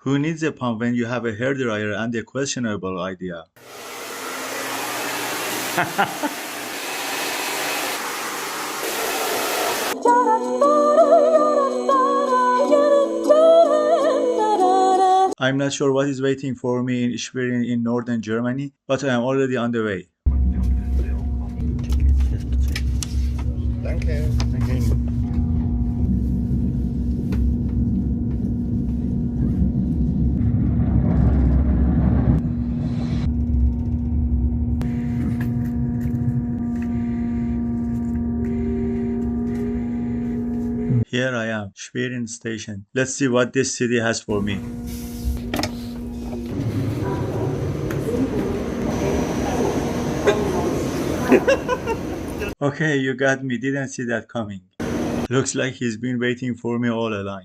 Who needs a pump when you have a hairdryer and a questionable idea? I'm not sure what is waiting for me in Schwerin in northern Germany, but I am already on the way. Danke. Here I am, Schwerin station. Let's see what this city has for me. Okay, you got me, didn't see that coming. Looks like he's been waiting for me all along.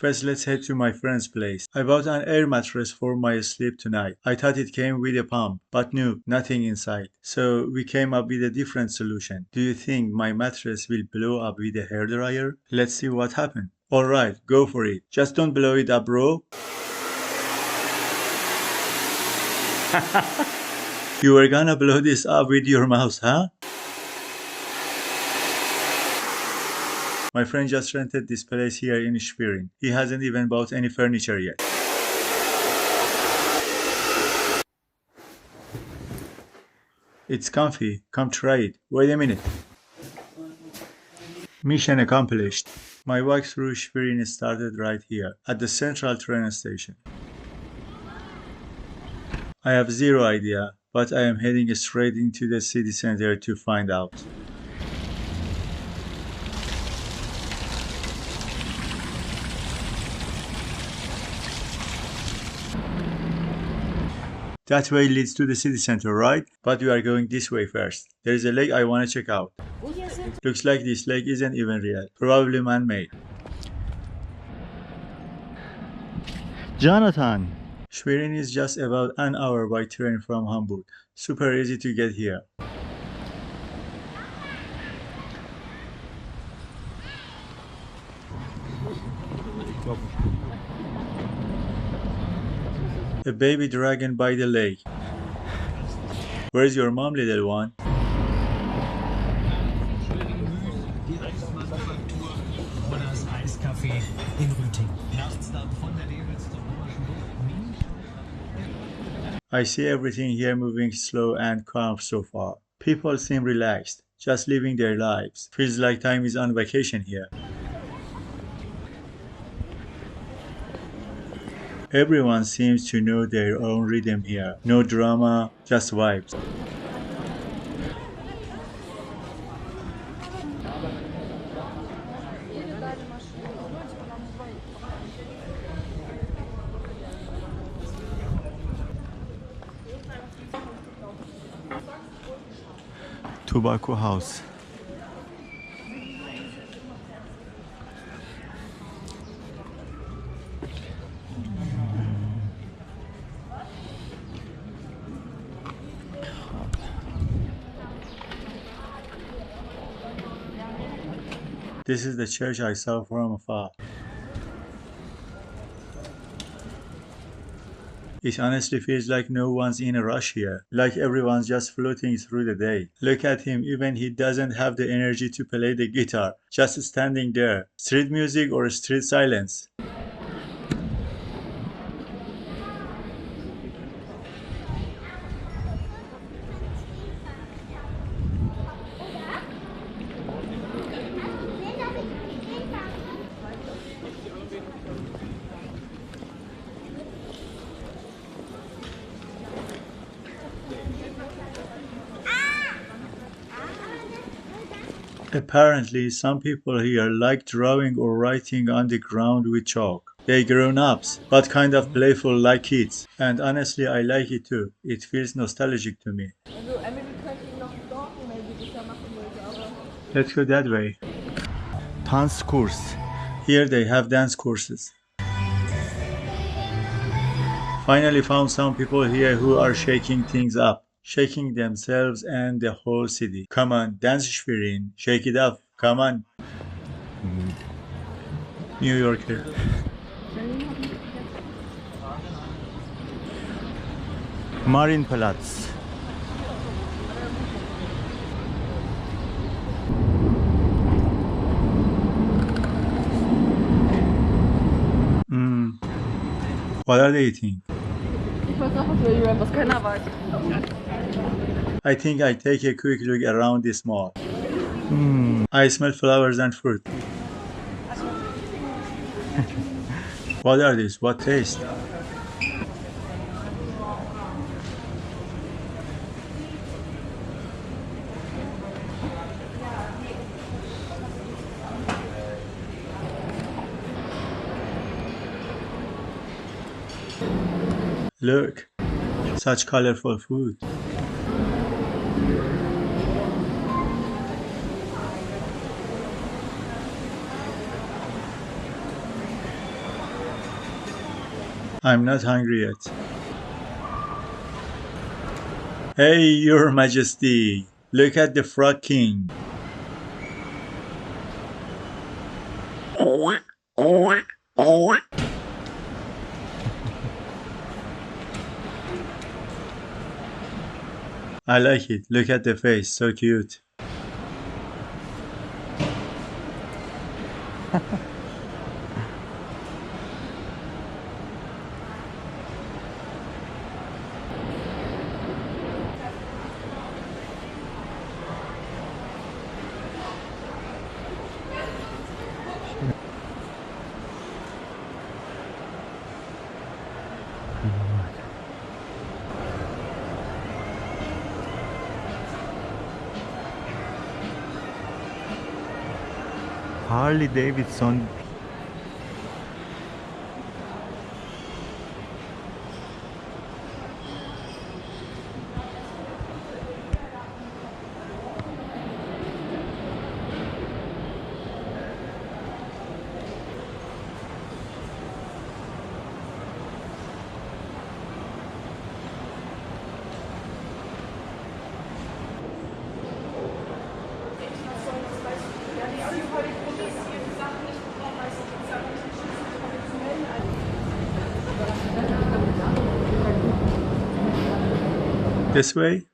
First, let's head to my friend's place. I bought an air mattress for my sleep tonight. I thought it came with a pump, but no, nothing inside. So we came up with a different solution. Do you think my mattress will blow up with a hairdryer? Let's see what happens. Alright, go for it. Just don't blow it up, bro. You were gonna blow this up with your mouse, huh? My friend just rented this place here in Schwerin. He hasn't even bought any furniture yet. It's comfy. Come try it. Wait a minute. Mission accomplished. My walk through Schwerin started right here, at the central train station. I have zero idea, but I am heading straight into the city center to find out. That way leads to the city center, right? But we are going this way first. There is a lake I want to check out. Looks like this lake isn't even real. Probably man-made. Jonathan! Schwerin is just about an hour by train from Hamburg. Super easy to get here. A baby dragon by the lake. Where's your mom, little one? I see everything here moving slow and calm so far. People seem relaxed, just living their lives. Feels like time is on vacation here. Everyone seems to know their own rhythm here. No drama, just vibes. Tobacco house. This is the church I saw from afar. It honestly feels like no one's in a rush here, like everyone's just floating through the day. Look at him, even he doesn't have the energy to play the guitar, just standing there. Street music or street silence? Apparently, some people here like drawing or writing on the ground with chalk. They grown-ups, but kind of playful like kids. And honestly, I like it too. It feels nostalgic to me. Let's go that way. Tanzkurs. Here they have dance courses. Finally found some people here who are shaking things up. shaking themselves and the whole city. Come on, dance Schwerin, shake it up, come on, New Yorker. Marienplatz. Mm, what are they eating? Ich weiß auch, was Lady Ram, was keiner weiß. I think I take a quick look around this mall. I smell flowers and fruit. What are these? What taste? Look, such colorful food. I'm not hungry yet. Hey, Your Majesty, look at the Frog King. I like it. Look at the face, so cute. Harley Davidson. This way?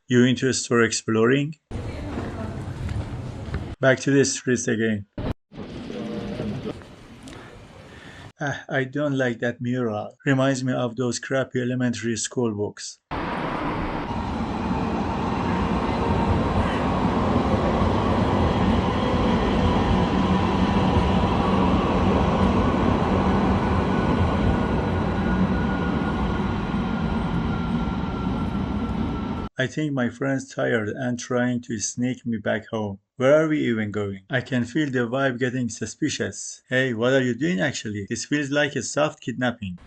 You interested for exploring? Back to the streets again. I don't like that mural. Reminds me of those crappy elementary school books. I think my friend's tired and trying to sneak me back home. Where are we even going? I can feel the vibe getting suspicious. Hey, what are you doing actually? This feels like a soft kidnapping.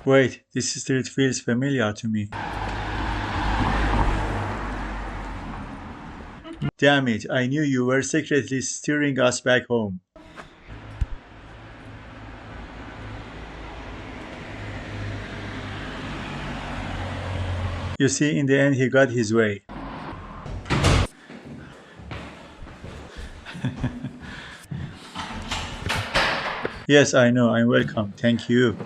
Wait, this street feels familiar to me. Damn it, I knew you were secretly steering us back home. You see, in the end, he got his way. Yes, I know, I'm welcome. Thank you.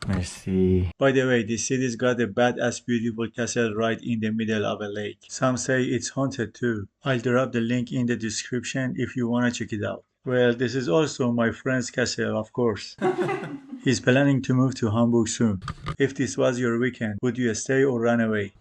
Merci. By the way, this city's got a badass beautiful castle right in the middle of a lake. Some say it's haunted too. I'll drop the link in the description if you wanna check it out. Well, this is also my friend's castle, of course. He's planning to move to Hamburg soon. If this was your weekend, would you stay or run away?